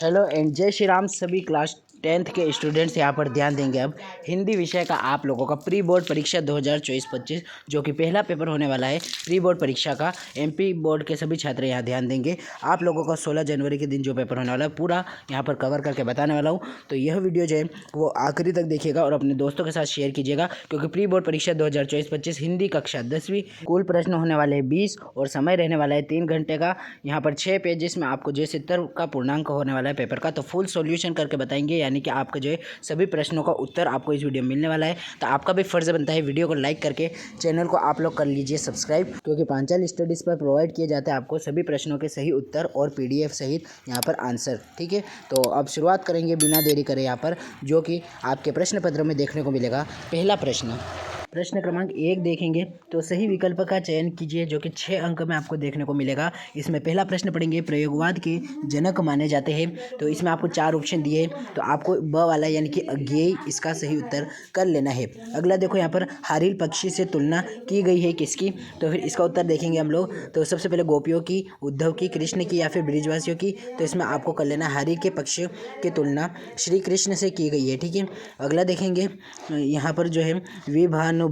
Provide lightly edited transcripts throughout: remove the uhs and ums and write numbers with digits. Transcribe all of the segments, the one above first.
Hello and जय श्री राम सभी class 10th के स्टूडेंट्स यहाँ पर ध्यान देंगे। अब हिंदी विषय का आप लोगों का प्री बोर्ड परीक्षा 2024-25 जो कि पहला पेपर होने वाला है प्री बोर्ड परीक्षा का। एमपी बोर्ड के सभी छात्र यहाँ ध्यान देंगे। आप लोगों का 16 जनवरी के दिन जो पेपर होने वाला है पूरा यहाँ पर कवर करके बताने वाला हूँ। तो यह वीडियो जो है वो आखिरी तक देखिएगा और अपने दोस्तों के साथ शेयर कीजिएगा, क्योंकि प्री बोर्ड परीक्षा 2024-25 हिंदी कक्षा 10वीं कुल प्रश्न होने वाले हैं 20 और समय रहने वाला है 3 घंटे का। यहाँ पर 6 पेजेस में आपको जो 70 का पूर्णांक होने वाला है पेपर का, तो फुल सॉल्यूशन करके बताएंगे, यानी कि आपका जो है सभी प्रश्नों का उत्तर आपको इस वीडियो में मिलने वाला है। तो आपका भी फर्ज बनता है वीडियो को लाइक करके चैनल को आप लोग कर लीजिए सब्सक्राइब, क्योंकि पांचाल स्टडीज़ पर प्रोवाइड किए जाते हैं आपको सभी प्रश्नों के सही उत्तर और PDF सहित यहाँ पर आंसर। ठीक है, तो अब शुरुआत करेंगे बिना देरी करे यहाँ पर, जो कि आपके प्रश्न पत्र में देखने को मिलेगा। पहला प्रश्न क्रमांक 1 देखेंगे तो सही विकल्प का चयन कीजिए, जो कि 6 अंक में आपको देखने को मिलेगा। इसमें पहला प्रश्न पढ़ेंगे, प्रयोगवाद के जनक माने जाते हैं। तो इसमें आपको 4 ऑप्शन दिए, तो आपको ब वाला यानी कि अज्ञेय इसका सही उत्तर कर लेना है। अगला देखो, यहाँ पर हारिल पक्षी से तुलना की गई है किसकी, तो फिर इसका उत्तर देखेंगे हम लोग। तो सबसे पहले गोपियों की, उद्धव की, कृष्ण की या फिर ब्रिजवासियों की, तो इसमें आपको कर लेना हारिल के पक्षी की तुलना श्री कृष्ण से की गई है। ठीक है, अगला देखेंगे यहाँ पर जो है विभानुभाव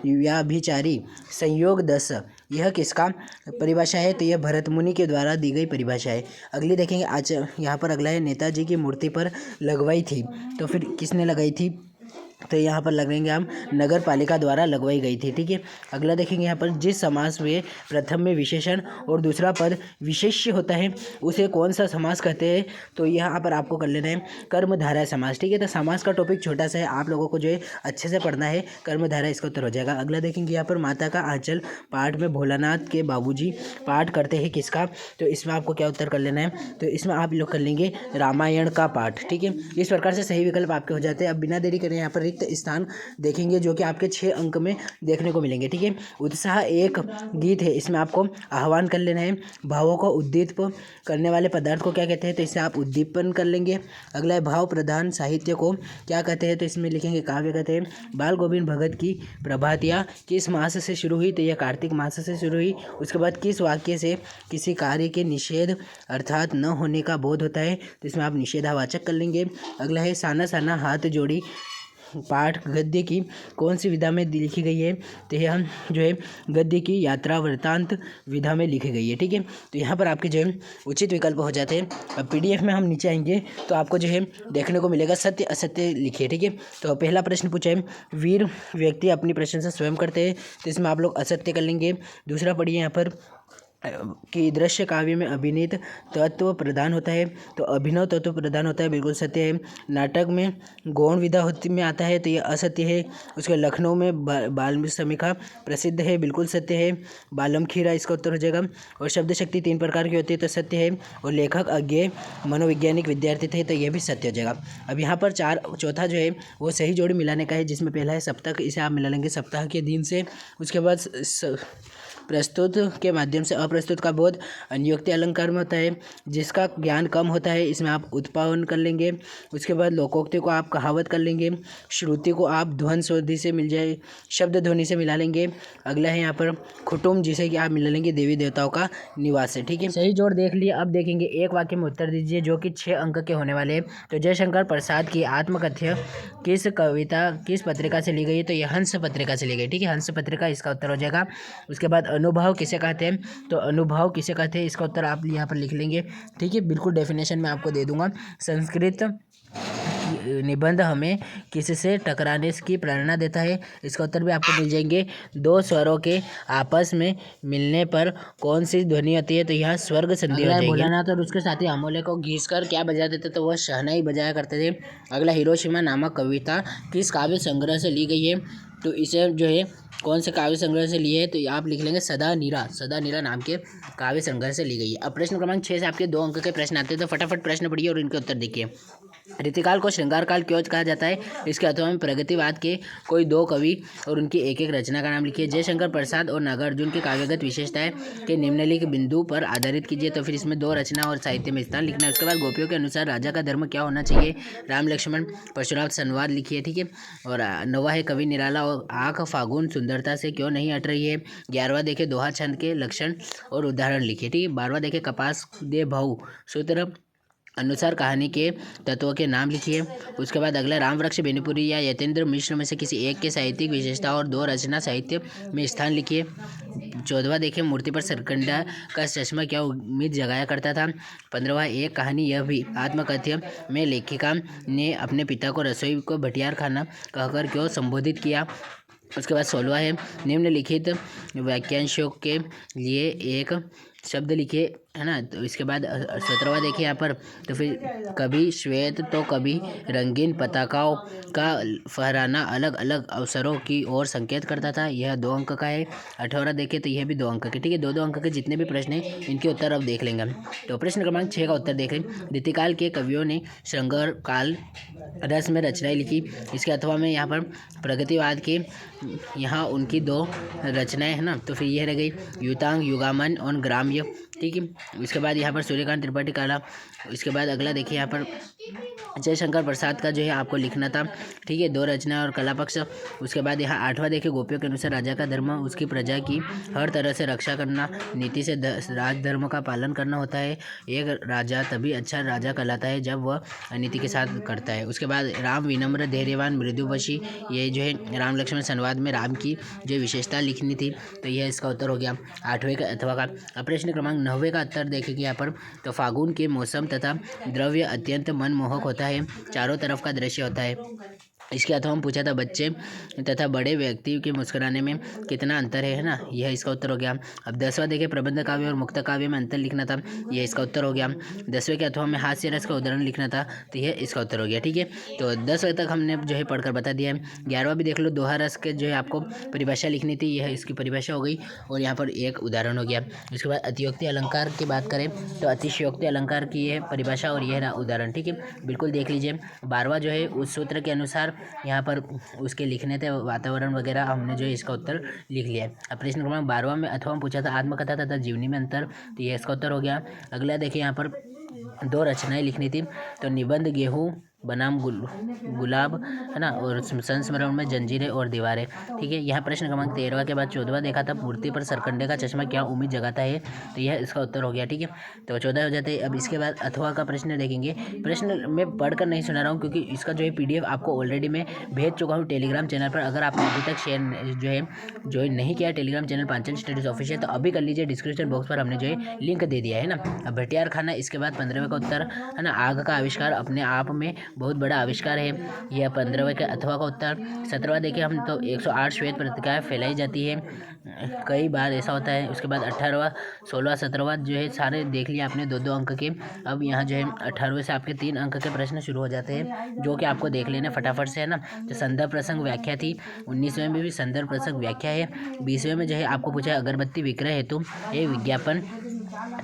व्याभिचारी संयोग 10, यह किसका परिभाषा है, तो यह भरत मुनि के द्वारा दी गई परिभाषा है। अगली देखेंगे आज यहाँ पर अगला है नेताजी की मूर्ति पर लगवाई थी, तो फिर किसने लगाई थी, तो यहाँ पर लगेंगे हम नगर पालिका द्वारा लगवाई गई थी। ठीक है, अगला देखेंगे यहाँ पर जिस समास में प्रथम में विशेषण और दूसरा पद विशेष्य होता है उसे कौन सा समास कहते हैं, तो यहाँ पर आपको कर लेना है कर्मधारय समास। ठीक है, तो समास का टॉपिक छोटा सा है, आप लोगों को जो है अच्छे से पढ़ना है। कर्मधारय इसका उत्तर हो जाएगा। अगला देखेंगे यहाँ पर माता का आंचल पाठ में भोलानाथ के बाबूजी पाठ करते हैं किसका, तो इसमें आपको क्या उत्तर कर लेना है, तो इसमें आप लोग कर लेंगे रामायण का पाठ। ठीक है, इस प्रकार से सही विकल्प आपके हो जाते हैं। अब बिना देरी करें यहाँ पर रिक्त स्थान देखेंगे, जो कि आपके 6 अंक में देखने को मिलेंगे। ठीक है, उत्साह एक गीत है, इसमें आपको आह्वान कर लेना है। भावों को उद्दीपक करने वाले पदार्थ को क्या कहते हैं, तो इससे आप उद्दीपन कर लेंगे। अगला है भाव प्रधान साहित्य को क्या कहते हैं, तो इसमें लिखेंगे काव्य कहते हैं। बाल गोविंद भगत की प्रभातियाँ किस मास से शुरू हुई, तो यह कार्तिक मास से शुरू हुई। उसके बाद किस वाक्य से किसी कार्य के निषेध अर्थात न होने का बोध होता है, तो इसमें आप निषेधावाचक कर लेंगे। अगला है साना साना हाथ जोड़ी पाठ गद्य की कौन सी विधा में लिखी गई है, तो यह जो है गद्य की यात्रा वृत्तांत विधा में लिखी गई है। ठीक है, तो यहाँ पर आपके जो है उचित विकल्प हो जाते हैं। अब PDF में हम नीचे आएंगे तो आपको जो है देखने को मिलेगा सत्य असत्य लिखिए। ठीक है, तो पहला प्रश्न पूछा है वीर व्यक्ति अपनी प्रशंसा स्वयं करते हैं, तो इसमें आप लोग असत्य कर लेंगे। दूसरा पढ़िए यहाँ पर कि दृश्य काव्य में अभिनीत तत्व प्रधान होता है, तो अभिनव तत्व प्रधान होता है, बिल्कुल सत्य है। नाटक में गौण विधा होती में आता है, तो ये असत्य है। उसके लखनऊ में बाल समीक्षा प्रसिद्ध है, बिल्कुल सत्य है। बालम खीरा इसका उत्तर हो जाएगा। और शब्द शक्ति 3 प्रकार की होती है, तो सत्य है। और लेखक अज्ञेय मनोवैज्ञानिक विद्यार्थी थे, तो यह भी सत्य हो जाएगा। अब यहाँ पर चौथा जो है वो सही जोड़ी मिलाने का है, जिसमें पहला है सप्ताह, इसे आप मिला लेंगे सप्ताह के दिन से। उसके बाद प्रस्तुत के माध्यम से अप्रस्तुत का बोध अनुक्ति अलंकार में होता है। जिसका ज्ञान कम होता है, इसमें आप उत्पादन कर लेंगे। उसके बाद लोकोक्ति को आप कहावत कर लेंगे। श्रुति को आप ध्वन सोधि से मिल जाए, शब्द ध्वनि से मिला लेंगे। अगला है यहाँ पर कुटुम्ब, जिसे कि आप मिला लेंगे देवी देवताओं का निवास है। ठीक है, सही जोड़ देख लिए। अब देखेंगे एक वाक्य में उत्तर दीजिए, जो कि 6 अंक के होने वाले हैं। तो जयशंकर प्रसाद की आत्मकथ्य किस कविता किस पत्रिका से ली गई है, तो यह हंस पत्रिका से ली गई। ठीक है, हंस पत्रिका इसका उत्तर हो जाएगा। उसके बाद अनुभव किसे कहते हैं, तो अनुभव किसे कहते हैं, इसका उत्तर आप यहाँ पर लिख लेंगे। ठीक है, बिल्कुल डेफिनेशन में आपको दे दूंगा। संस्कृत निबंध हमें किससे टकराने की प्रेरणा देता है, इसका उत्तर भी आपको मिल जाएंगे। 2 स्वरों के आपस में मिलने पर कौन सी ध्वनि होती है, तो यह स्वर्ग संधि हो जाएगी। भोलानाथ और उसके साथी अमोले को घीस कर क्या बजाते थे, तो वह शहनाई बजाया करते थे। अगला हिरोशिमा नामक कविता किस काव्य संग्रह से ली गई है, तो इसे जो है कौन से काव्य संग्रह से लिए है, तो आप लिख लेंगे सदा नीरा नाम के काव्य संग्रह से ली गई है। अब प्रश्न क्रमांक 6 से आपके 2 अंक के प्रश्न आते हैं, तो फटाफट प्रश्न पढ़िए और इनके उत्तर देखिए। रीतिकाल को श्रृंगार काल क्यों कहा जाता है, इसके अथवा में प्रगतिवाद के कोई 2 कवि और उनकी एक रचना का नाम लिखिए। जयशंकर प्रसाद और नागार्जुन की काव्यगत विशेषताएं के निम्नलिखित बिंदु पर आधारित कीजिए, तो फिर इसमें 2 रचना और साहित्य में स्थान लिखना है। उसके बाद गोपियों के अनुसार राजा का धर्म क्या होना चाहिए, राम लक्ष्मण परशुराम संवाद लिखिए। ठीक है, और 9वां है कवि निराला और आँख फागुन सुंदरता से क्यों नहीं हट रही है। 11वां देखे दोहा छंद के लक्षण और उदाहरण लिखिए। ठीक है, 12वां देखे कपास दे भाऊ सूत्र अनुसार कहानी के तत्वों के नाम लिखिए। उसके बाद अगला रामवृक्ष बेनीपुरी या यतेंद्र मिश्र में से किसी एक के साहित्यिक विशेषता और दो रचना साहित्य में स्थान लिखिए। 14वां देखिए, मूर्ति पर सरकंडा का चश्मा क्या उम्मीद जगाया करता था। 15वां, एक कहानी यह भी आत्मकथ्य में लेखिका ने अपने पिता को रसोई को भटियार खाना कहकर क्यों संबोधित किया। उसके बाद 16वां है, निम्नलिखित वाक्यांशों के लिए एक शब्द लिखिए, है ना। तो इसके बाद 17वां देखिए यहाँ पर, तो फिर कभी श्वेत तो कभी रंगीन पताकाओं का फहराना अलग अलग अवसरों की ओर संकेत करता था, यह 2 अंक का है। 18वां देखिए तो यह भी 2 अंक के, ठीक है। 2-2 अंक के जितने भी प्रश्न हैं इनके उत्तर अब देख लेंगे हम। तो प्रश्न क्रमांक 6 का उत्तर देख लें। रीतिकाल के कवियों ने श्रृंगार काल रस में रचनाएं लिखी। इसके अथवा में यहाँ पर प्रगतिवाद के यहाँ उनकी 2 रचनाएं है ना, तो फिर यह रह गई युतांग युगामन और ग्राम्य, ठीक है। इसके बाद यहाँ पर सूर्यकांत त्रिपाठी काला। इसके बाद अगला देखिए यहाँ पर जयशंकर प्रसाद का जो है आपको लिखना था, ठीक है, 2 रचना और कला पक्ष। उसके बाद यहाँ 8वां देखिए, गोपियों के अनुसार राजा का धर्म उसकी प्रजा की हर तरह से रक्षा करना, नीति से राजधर्म का पालन करना होता है। एक राजा तभी अच्छा राजा कहलाता है जब वह नीति के साथ करता है। उसके बाद राम विनम्र धैर्यवान मृदुभाषी, ये जो है राम लक्ष्मण संवाद में राम की जो विशेषता लिखनी थी, तो यह इसका उत्तर हो गया 8वें का अथवा का। अब प्रश्न क्रमांक 9वें का उत्तर देखेंगे यहाँ पर, तो फागुन के मौसम तथा द्रव्य अत्यंत मनमोहक होता है, चारों तरफ का दृश्य होता है। इसके अथवा में पूछा था बच्चे तथा बड़े व्यक्ति के मुस्कुराने में कितना अंतर है ना, यह इसका उत्तर हो गया। अब 10वां देखिए, प्रबंध काव्य और मुक्त काव्य में अंतर लिखना था, यह इसका उत्तर हो गया। 10वें के अथवा में हास्य रस का उदाहरण लिखना था, तो यह इसका उत्तर हो गया, ठीक है। तो 10वें तक हमने जो है पढ़कर बता दिया है। 11वां भी देख लो, दोहा रस के जो है आपको परिभाषा लिखनी थी, यह इसकी परिभाषा हो गई और यहाँ पर एक उदाहरण हो गया। उसके बाद अतियोक्ति अलंकार की बात करें तो अतिशयोक्ति अलंकार की यह परिभाषा और यह उदाहरण, ठीक है, बिल्कुल देख लीजिए। 12वां जो है उस सूत्र के अनुसार यहाँ पर उसके लिखने थे वातावरण वगैरह, हमने जो है इसका उत्तर लिख लिया है। अब प्रश्न क्रमांक 12वां में अथवा में पूछा था आत्मकथा तथा जीवनी में अंतर, तो यह इसका उत्तर हो गया। अगला देखिए यहाँ पर 2 रचनाएं लिखनी थी, तो निबंध गेहूँ बनाम गुलाब, है ना, और संस्मरण में जंजीरें और दीवारें, ठीक है। यहाँ प्रश्न क्रमांक 13वां के बाद 14वां देखा था, मूर्ति पर सरकंडे का चश्मा क्या उम्मीद जगाता है, तो यह इसका उत्तर हो गया, ठीक है। तो 14 हो जाते हैं। अब इसके बाद अथवा का प्रश्न देखेंगे। प्रश्न मैं पढ़कर नहीं सुना रहा हूँ क्योंकि इसका जो है PDF आपको ऑलरेडी मैं भेज चुका हूँ टेलीग्राम चैनल पर। अगर आपने अभी तक शेयर जो है ज्वाइन नहीं किया Telegram channel Panchal studies official, तो अभी कर लीजिए, डिस्क्रिप्शन बॉक्स पर हमने जो है लिंक दे दिया है ना। अब भटियार खाना, इसके बाद 15वें का उत्तर, है ना, आग का आविष्कार अपने आप में बहुत बड़ा आविष्कार है, यह 15वें के अथवा का उत्तर। 17वां देखिए हम, तो 108 श्वेत पत्रिकाएं फैलाई जाती है, कई बार ऐसा होता है। उसके बाद 18वां 16वां 17वां जो है सारे देख लिया आपने 2-2 अंक के। अब यहाँ जो है 18वें से आपके 3 अंक के प्रश्न शुरू हो जाते हैं जो कि आपको देख लेना फटाफट से, है ना। तो संदर्भ प्रसंग व्याख्या थी, 19वें में भी संदर्भ प्रसंग व्याख्या है। 20वें में जो है आपको पूछा अगरबत्ती विक्रय हेतु ये विज्ञापन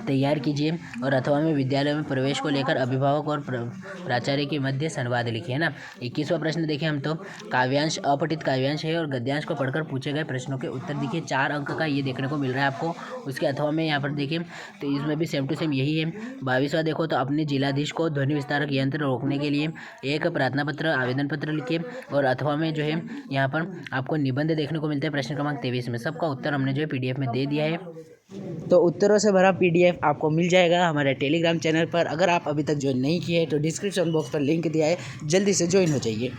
तैयार कीजिए, और अथवा में विद्यालय में प्रवेश को लेकर अभिभावक और प्राचार्य के मध्य संवाद लिखिए, है ना। 21वां प्रश्न देखिए हम, तो काव्यांश अपठित काव्यांश है और गद्यांश को पढ़कर पूछे गए प्रश्नों के उत्तर देखिए, 4 अंक का ये देखने को मिल रहा है आपको। उसके अथवा में यहाँ पर देखिए तो इसमें भी सेम टू सेम यही है। 22वां देखो, तो अपने जिलाधीश को ध्वनि विस्तारक यंत्र रोकने के लिए एक प्रार्थना पत्र आवेदन पत्र लिखिए, और अथवा में जो है यहाँ पर आपको निबंध देखने को मिलते हैं प्रश्न क्रमांक 23 में। सबका उत्तर हमने जो है PDF में दे दिया है। तो उत्तरों से भरा PDF आपको मिल जाएगा हमारे टेलीग्राम चैनल पर। अगर आप अभी तक ज्वाइन नहीं किए हैं तो डिस्क्रिप्शन बॉक्स पर लिंक दिया है, जल्दी से ज्वाइन हो जाइए।